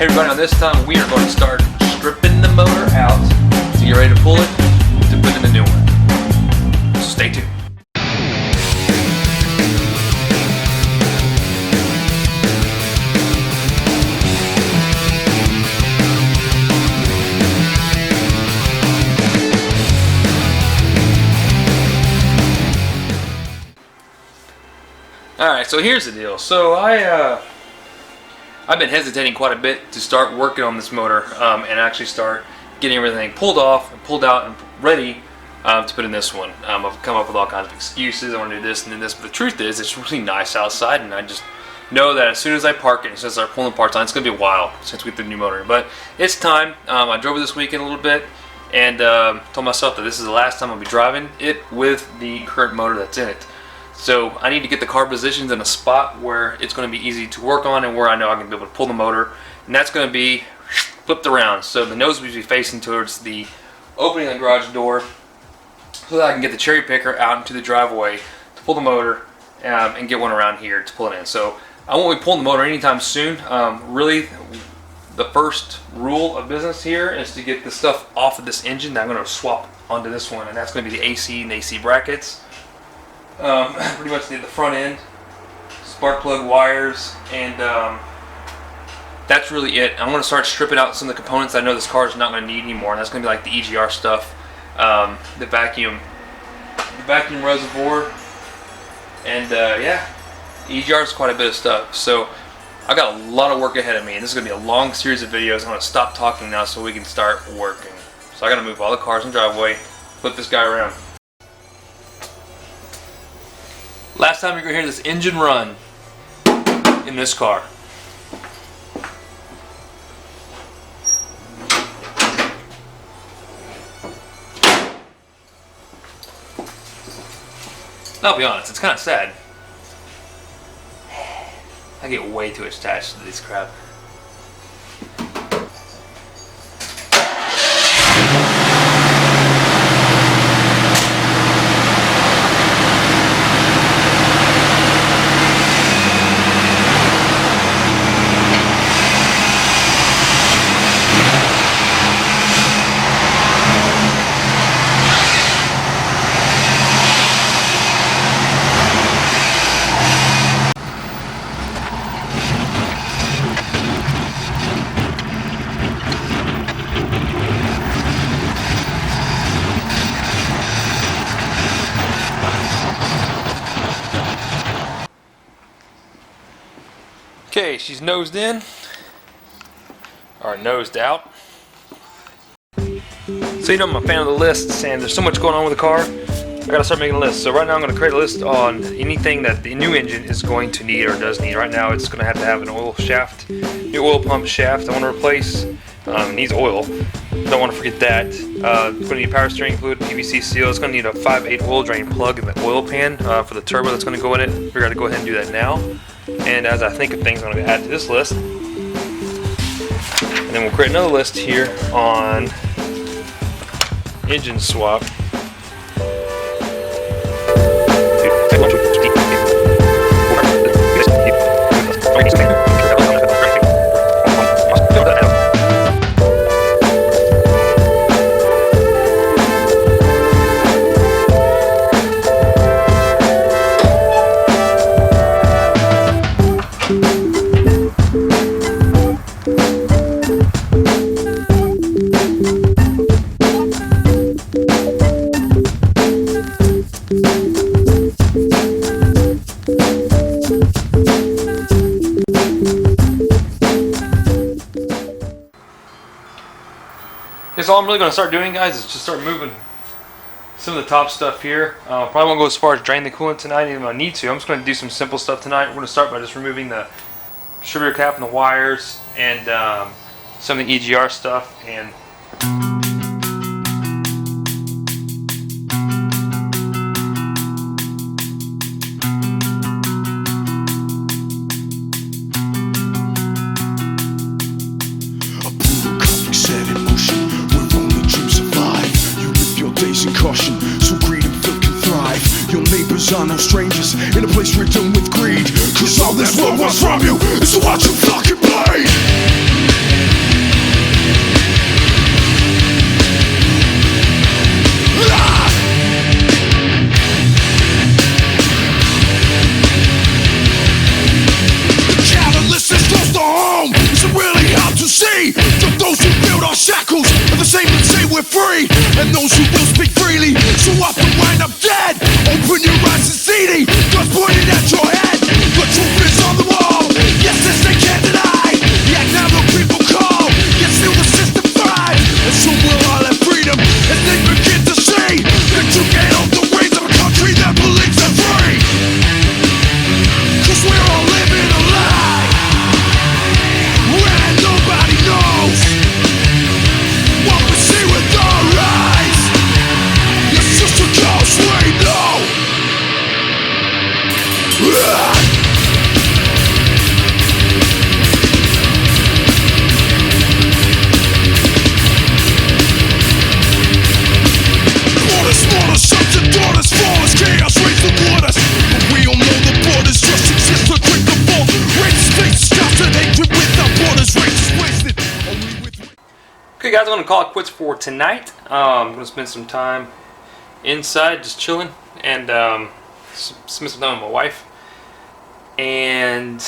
Hey everybody, on this time we are going to start stripping the motor out to get ready to pull it to put in the new one. So stay tuned. Alright, so here's the deal. So I've been hesitating quite a bit to start working on this motor and actually start getting everything pulled off and pulled out and ready to put in this one. I've come up with all kinds of excuses. I want to do this and do this, but the truth is it's really nice outside, and I just know that as soon as I park it and start pulling parts on, it's going to be a while since we get the new motor. But it's time. I drove it this weekend a little bit and told myself that this is the last time I'll be driving it with the current motor that's in it. So I need to get the car positioned in a spot where it's going to be easy to work on and where I know I can be able to pull the motor, and that's going to be flipped around. So the nose will be facing towards the opening of the garage door so that I can get the cherry picker out into the driveway to pull the motor and get one around here to pull it in. So I won't be pulling the motor anytime soon. Really, the first rule of business here is to get the stuff off of this engine that I'm going to swap onto this one, and that's going to be the AC and AC brackets. Pretty much the front end, spark plug wires, and that's really it. I'm going to start stripping out some of the components I know this car is not going to need anymore, and that's going to be like the EGR stuff, the vacuum reservoir, and yeah, EGR is quite a bit of stuff. So I got a lot of work ahead of me, and this is going to be a long series of videos. I'm going to stop talking now so we can start working. So I got to move all the cars in the driveway, flip this guy around. Last time you're going to hear this engine run in this car. I'll be honest, it's kind of sad. I get way too attached to this crap. Okay, she's nosed in, or nosed out. So you know I'm a fan of the lists, and there's so much going on with the car, I gotta start making a list. So right now I'm gonna create a list on anything that the new engine is going to need or does need. Right now it's gonna have an oil shaft, new oil pump shaft I want to replace. Needs oil, don't want to forget that. It's gonna need power steering fluid, PVC seal. It's gonna need a 5/8 oil drain plug in the oil pan for the turbo that's gonna go in it. We're gonna go ahead and do that now. And as I think of things I'm going to add to this list, and then we'll create another list here on engine swap. So all I'm really going to start doing, guys, is just start moving some of the top stuff here. Probably won't go as far as drain the coolant tonight, even if I need to. I'm just going to do some simple stuff tonight. We're going to start by just removing the distributor cap and the wires and some of the EGR stuff. And caution, so greed and filth can thrive. Your neighbors are no strangers in a place ridden with greed. Cause all this world wants from you is to watch you fucking bleed. we're free, and those who will speak freely so often wind up dead. Open your eyes and see thee, guns pointed at your head. The truth is on the wall, yes, this they can't deny. Yet now the people call, yet still the system thrives. And soon we'll all have freedom as they begin to see that you can't hold the reins of a country that believes they're free. Cause we're all living a lie, and nobody knows what we see with our eyes. Your sister calls, we know. Borders, borders, sons and daughters, flawless chaos, raise the waters. But we all know the borders just exist to drink the ball. Racist faces, shots and hatred without borders. Racist wasted, only with... Okay guys, I'm going to call it quits for tonight. I'm going to spend some time inside just chilling and spend some time with my wife. And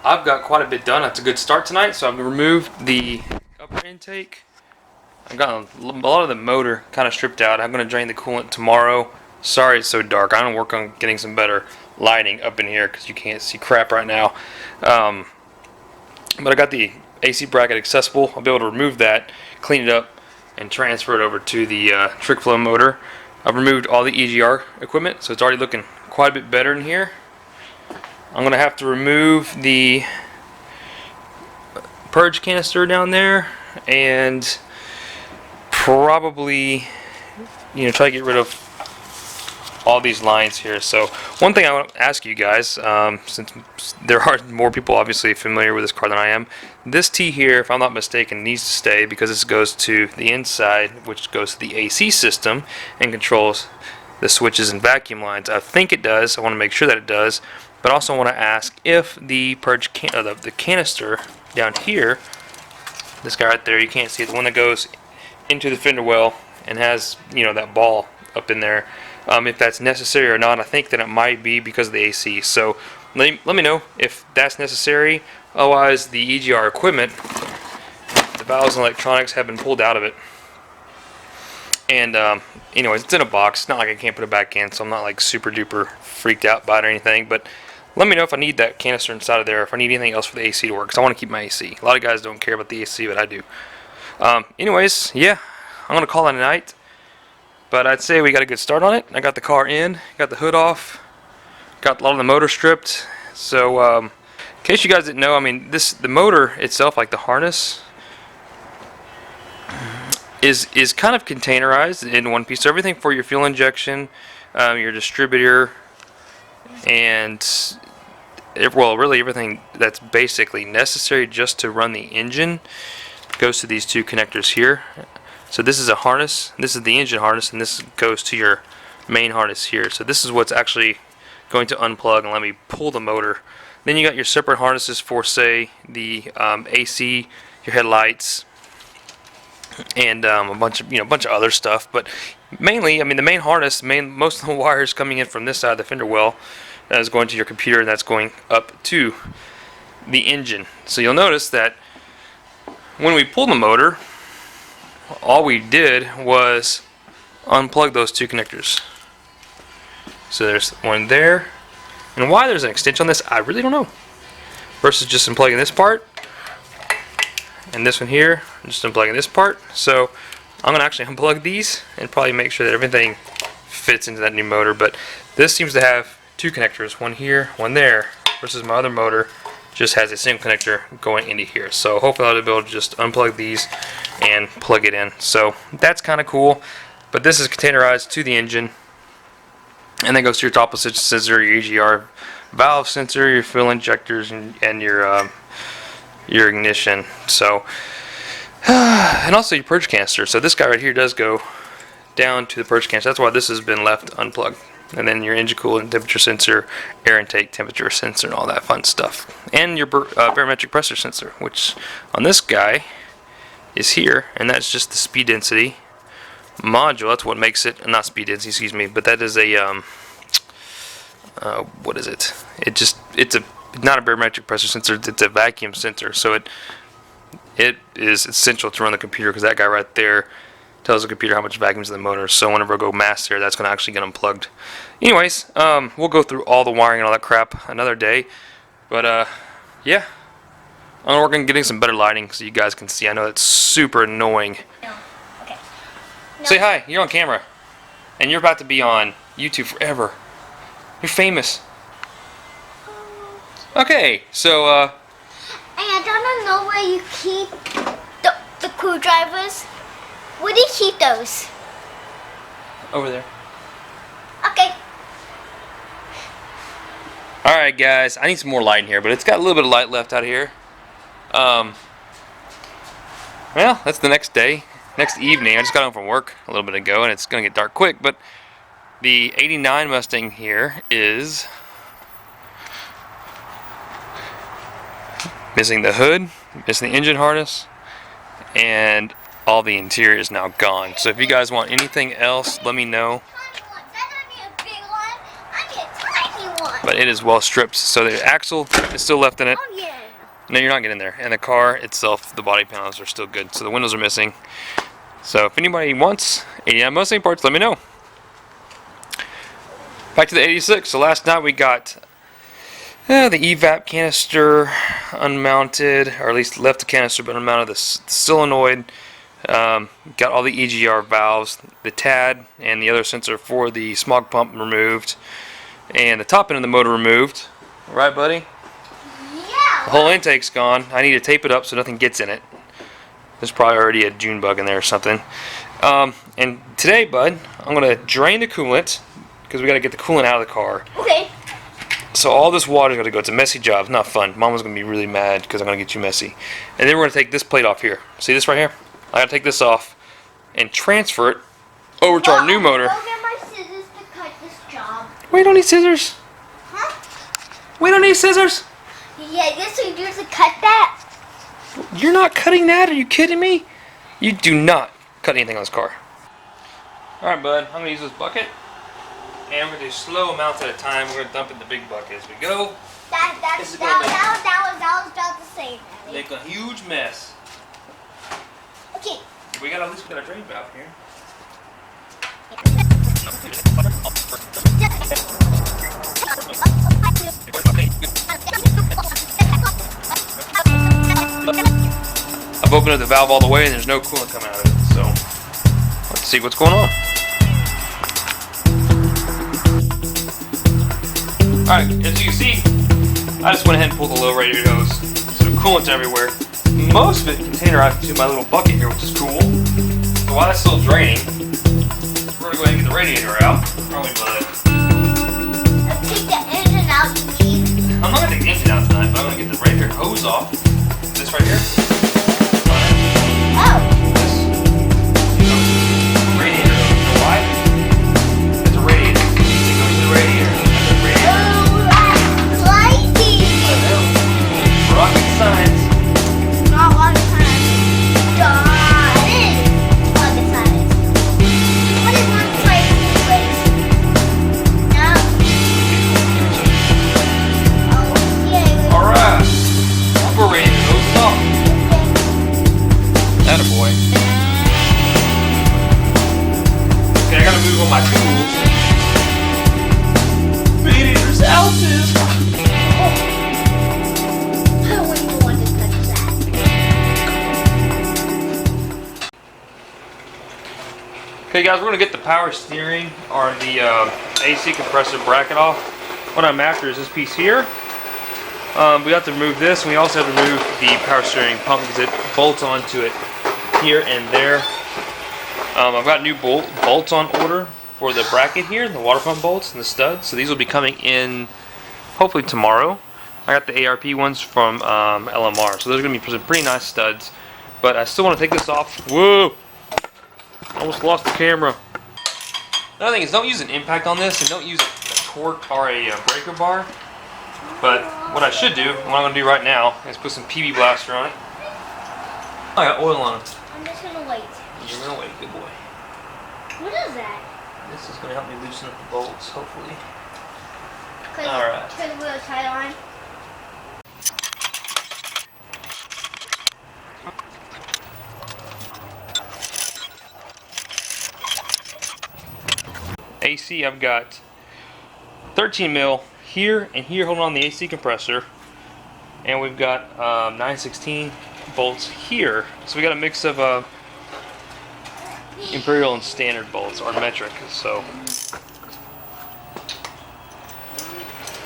I've got quite a bit done. That's a good start tonight. So I've removed the upper intake. I've got a lot of the motor kind of stripped out. I'm going to drain the coolant tomorrow. Sorry it's so dark. I'm going to work on getting some better lighting up in here because you can't see crap right now. But I got the AC bracket accessible. I'll be able to remove that, clean it up, and transfer it over to the trick flow motor. I've removed all the EGR equipment, so it's already looking quite a bit better in here. I'm going to have to remove the purge canister down there and probably, try to get rid of all these lines here. So one thing I want to ask you guys, since there are more people obviously familiar with this car than I am, this T here, if I'm not mistaken, needs to stay because this goes to the inside, which goes to the AC system and controls the switches and vacuum lines. I think it does. I want to make sure that it does, but also want to ask if the purge the canister down here, this guy right there, you can't see it, the one that goes into the fender well and has that ball up in there, if that's necessary or not. I think that it might be because of the AC. So let me know if that's necessary. Otherwise, the EGR equipment, the valves and electronics have been pulled out of it. And anyways, it's in a box. It's not like I can't put it back in, so I'm not like super duper freaked out by it or anything. But let me know if I need that canister inside of there, if I need anything else for the AC to work, because I want to keep my AC. A lot of guys don't care about the AC, but I do. Anyways, yeah, I'm going to call it a night. But I'd say we got a good start on it. I got the car in, got the hood off, got a lot of the motor stripped. So, in case you guys didn't know, I mean, the motor itself, like the harness, is kind of containerized in one piece. So everything for your fuel injection, your distributor, and really everything that's basically necessary just to run the engine goes to these two connectors here. So this is a harness, this is the engine harness, and this goes to your main harness here. So this is what's actually going to unplug and let me pull the motor. Then you got your separate harnesses for, say, the AC, your headlights, and a bunch of other stuff. But mainly, I mean, the main harness, most of the wires coming in from this side of the fender well is going to your computer, and that's going up to the engine. So you'll notice that when we pull the motor, all we did was unplug those two connectors. So there's one there, and why there's an extension on this, I really don't know. Versus just unplugging this part, and this one here, just unplugging this part. So I'm gonna actually unplug these and probably make sure that everything fits into that new motor. But this seems to have two connectors, one here, one there, versus my other motor just has a single connector going into here. So hopefully I'll be able to just unplug these and plug it in. So that's kind of cool. But this is containerized to the engine, and then goes to your top sensor, your EGR valve sensor, your fuel injectors, and your ignition. So and also your purge canister. So this guy right here does go down to the purge canister. That's why this has been left unplugged. And then your engine coolant temperature sensor, air intake temperature sensor, and all that fun stuff. And your barometric pressure sensor, which on this guy is here, and that's just the speed density module. That's what makes it, not speed density, excuse me, but that is a what is it? It's not a barometric pressure sensor. It's a vacuum sensor. So it is essential to run the computer, because that guy right there tells the computer how much vacuum's in the motor. So whenever I go master, that's going to actually get unplugged. Anyways, we'll go through all the wiring and all that crap another day. But yeah, I'm working on getting some better lighting so you guys can see. I know it's super annoying. No. Okay. No. Say hi. You're on camera, and you're about to be on YouTube forever. You're famous. Okay, so And I don't know where you keep the screwdrivers. Where do you keep those? over there. Okay. Alright guys, I need some more light in here, but it's got a little bit of light left out here. Well, that's the next day. Next evening. I just got home from work a little bit ago, and it's going to get dark quick, but the 89 Mustang here is missing the hood, missing the engine harness, and all the interior is now gone. So if you guys want anything else, let me know. But it is well stripped, so the axle is still left in it. Oh yeah. No, you're not getting there. And the car itself, the body panels are still good. So the windows are missing. So if anybody wants 89 Mustang parts, let me know. Back to the 86. So last night we got the evap canister unmounted, or at least left the canister but unmounted the solenoid. Got all the EGR valves, the TAD, and the other sensor for the smog pump removed. And the top end of the motor removed. Right, buddy? Yeah. The whole intake's gone. I need to tape it up so nothing gets in it. There's probably already a June bug in there or something. And today, bud, I'm going to drain the coolant because we got to get the coolant out of the car. Okay. So all this water's got to go. It's a messy job. It's not fun. Mama's going to be really mad because I'm going to get you messy. And then we're going to take this plate off here. See this right here? I got to take this off and transfer it over to our new motor. Go get my scissors to cut this job. We don't need scissors. Huh? We don't need scissors. Yeah, yes we do to cut that. You're not cutting that. Are you kidding me? You do not cut anything on this car. Alright, bud. I'm going to use this bucket. And we're going to do slow amounts at a time. We're going to dump in the big bucket as we go. That was about the same. Daddy. Make a huge mess. Okay. We got at least got a drain valve here. I've opened up the valve all the way and there's no coolant coming out of it, so let's see what's going on. Alright, as you can see, I just went ahead and pulled the low radiator hose, so the coolant's everywhere. Most of it containerized into my little bucket here, which is cool. So while that's still draining, we're going to go ahead and get the radiator out. Probably bud. Let's take the engine out, you need. I'm not going to take the engine out tonight, but I'm going to get the radiator hose off. This right here. Oh. This. Radiator. You know why? It's a radiator. It goes to the radiator. The radiator. Oh, that's lighty. I know. Rocket science. Not one time. Got it. Rocket science. What is one place anyways? No. Oh, yeah. Alright. We're ready to hose it off. Attaboy. Okay, I gotta move all my tools. Radiator's houses. I wouldn't want to touch that. Okay guys, we're going to get the power steering or the AC compressor bracket off. What I'm after is this piece here. We have to remove this, and we also have to remove the power steering pump because it bolts onto it here and there. I've got new bolts on order for the bracket here, the water pump bolts and the studs. So these will be coming in hopefully tomorrow. I got the ARP ones from LMR, so those are going to be some pretty nice studs. But I still want to take this off. Whoa! Almost lost the camera. Another thing is don't use an impact on this and don't use a torque or a breaker bar. But what I should do, what I'm going to do right now, is put some PB Blaster on it. I got oil on it. I'm just gonna wait. You're going to wait, good boy. What is that? This is going to help me loosen up the bolts, hopefully. All Alright. Turn the wheel tight on. AC, I've got 13 mil here and here holding on the AC compressor, and we've got 9/16 bolts here. So we got a mix of imperial and standard bolts, or metric. So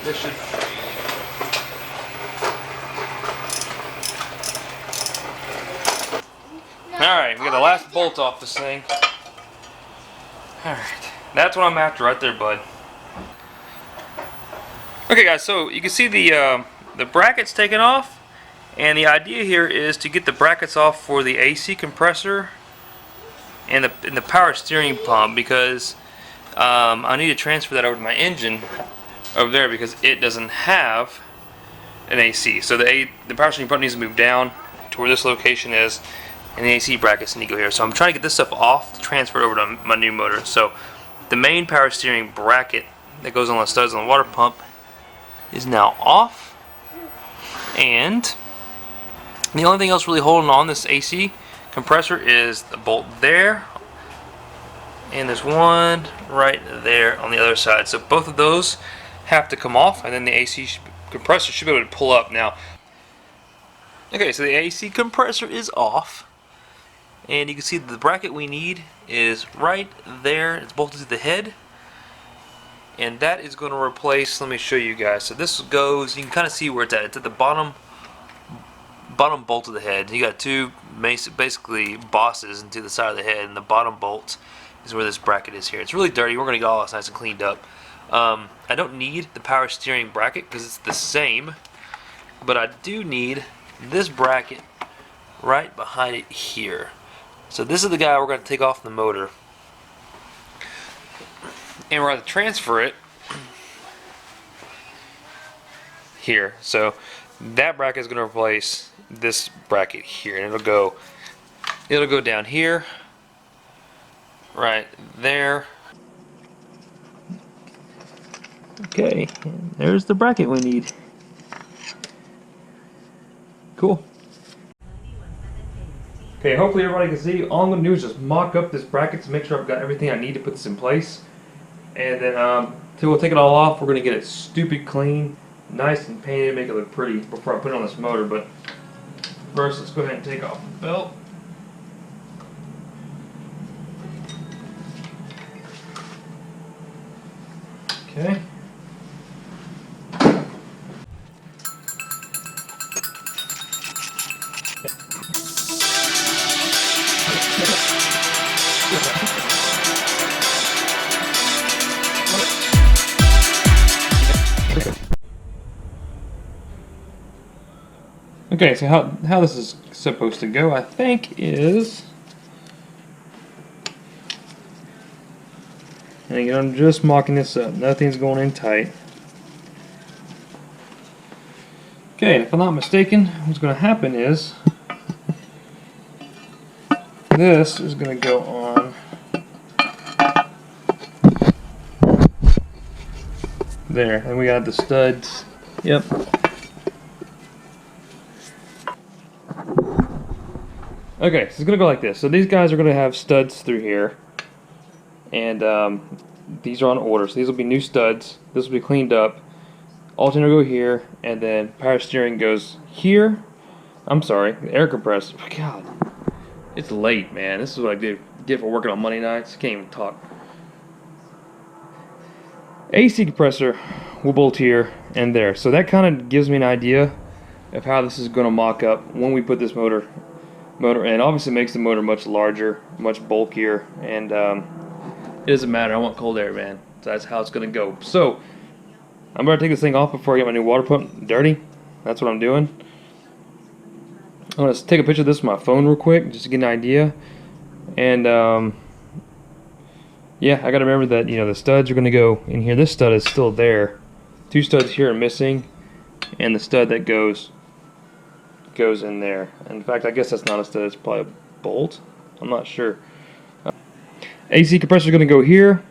this should. Alright, we got the last bolt off this thing. Alright, that's what I'm after right there, bud. Okay guys, so you can see the brackets taken off, and the idea here is to get the brackets off for the AC compressor and the power steering pump, because I need to transfer that over to my engine over there because it doesn't have an AC. So the power steering pump needs to move down to where this location is, and the AC brackets need to go here. So I'm trying to get this stuff off to transfer it over to my new motor. So the main power steering bracket that goes on the studs on the water pump is now off, and the only thing else really holding on this AC compressor is the bolt there, and there's one right there on the other side. So both of those have to come off, and then the AC compressor should be able to pull up now. Okay, so the AC compressor is off, and you can see the bracket we need is right there. It's bolted to the head, and that is going to replace, let me show you guys. So this goes, you can kind of see where it's at. It's at the bottom bolt of the head. You got two basically bosses into the side of the head, and the bottom bolt is where this bracket is here. It's really dirty. We're going to get all this nice and cleaned up. I don't need the power steering bracket because it's the same, but I do need this bracket right behind it here. So this is the guy we're going to take off the motor, and we're going to transfer it here. So that bracket is going to replace this bracket here, and it'll go down here, right there. Okay, there's the bracket we need. Cool. Okay, hopefully everybody can see. All I'm going to do is just mock up this bracket to make sure I've got everything I need to put this in place. And then so we'll take it all off. We're going to get it stupid clean, nice and painted, make it look pretty before I put it on this motor. But first, let's go ahead and take off the belt. Okay. Okay, so how this is supposed to go, I think, is, and again, I'm just mocking this up. Nothing's going in tight. Okay, and if I'm not mistaken, what's going to happen is this is going to go on there, and we got the studs. Yep. Okay, so it's going to go like this. So these guys are going to have studs through here, and these are on order. So these will be new studs. This will be cleaned up. Alternator will go here, and then power steering goes here. I'm sorry, the air compressor. God, it's late, man. This is what I get for working on Monday nights. Can't even talk. AC compressor will bolt here and there. So that kind of gives me an idea of how this is going to mock up when we put this motor, and obviously makes the motor much larger, much bulkier, and it doesn't matter. I want cold air, man. So that's how it's going to go. So I'm going to take this thing off before I get my new water pump dirty. That's what I'm doing. I'm going to take a picture of this with my phone real quick just to get an idea. And yeah, I got to remember that, you know, the studs are going to go in here. This stud is still there. Two studs here are missing, and the stud that goes in there. In fact, I guess that's not a stud, it's probably a bolt. I'm not sure. AC compressor is going to go here.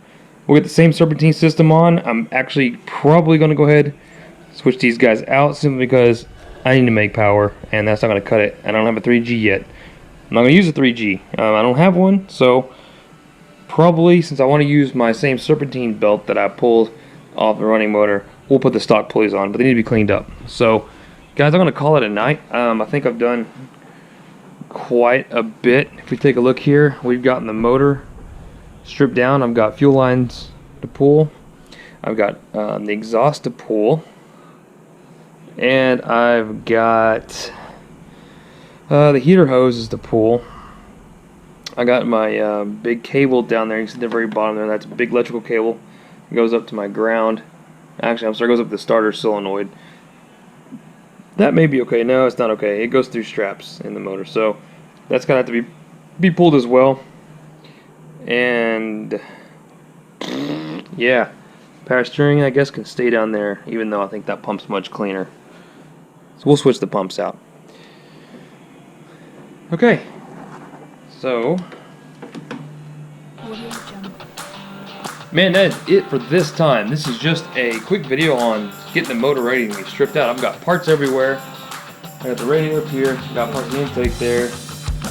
We'll get the same serpentine system on. I'm actually probably going to go ahead switch these guys out simply because I need to make power, and that's not going to cut it. I don't have a 3G yet. I'm not going to use a 3G. I don't have one, so probably, since I want to use my same serpentine belt that I pulled off the running motor, we'll put the stock pulleys on, but they need to be cleaned up. So, guys, I'm going to call it a night. I think I've done quite a bit. If we take a look here, we've gotten the motor stripped down. I've got fuel lines to pull. I've got the exhaust to pull. And I've got the heater hoses to pull. I got my big cable down there. You can see the very bottom there. That's a big electrical cable. It goes up to my ground. Actually, I'm sorry, it goes up to the starter solenoid. That may be okay. No, it's not okay. It goes through straps in the motor, so that's gonna have to be pulled as well. And yeah, power steering, I guess, can stay down there, even though I think that pump's much cleaner. So we'll switch the pumps out. Okay, so man, that's it for this time. This is just a quick video on getting the motor ready to be stripped out. I've got parts everywhere. I got the radiator up here. I got parts in the intake there.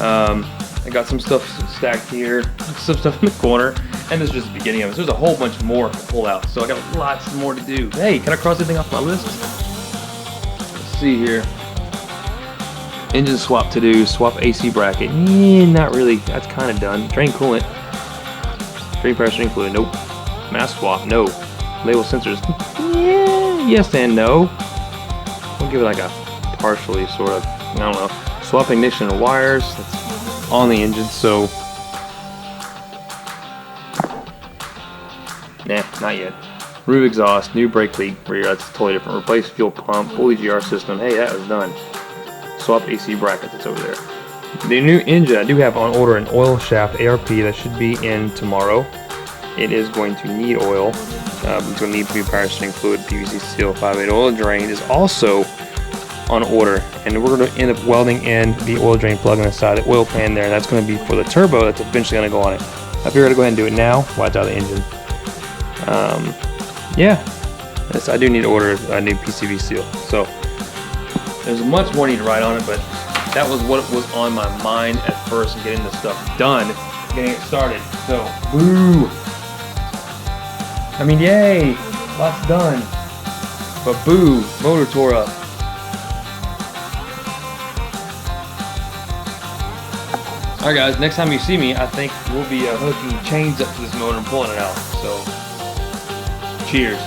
I got some stuff stacked here. Some stuff in the corner. And this is just the beginning of it. So there's a whole bunch more to pull out. So I got lots more to do. Hey, can I cross anything off my list? Let's see here. Engine swap to do. Swap AC bracket. Not really. That's kind of done. Drain coolant. Drain power steering fluid. Nope. Mask swap. No. Label sensors. Yeah. Yes and no. We'll give it like a partially sort of. I don't know. Swap ignition and wires. That's on the engine. So. Nah, not yet. Roof exhaust. New brake lead rear. That's totally different. Replace fuel pump. Fully GR system. Hey, that was done. Swap AC bracket. That's over there. The new engine, I do have on order an oil shaft ARP that should be in tomorrow. It is going to need oil. It's going to need new power steering fluid, PVC seal, 5/8 oil drain is also on order, and we're going to end up welding in the oil drain plug on the side of the oil pan there, and that's going to be for the turbo that's eventually going to go on it. I figured I'd go ahead and do it now while it's out of the engine. Yeah, yes, I do need to order a new PCV seal. So there's much more need to write on it, but that was what was on my mind at first, and getting this stuff done, getting it started. So, boo! I mean, yay! Lots done. But boo! Motor tore up. Alright guys, next time you see me, I think we'll be hooking chains up to this motor and pulling it out. So, cheers.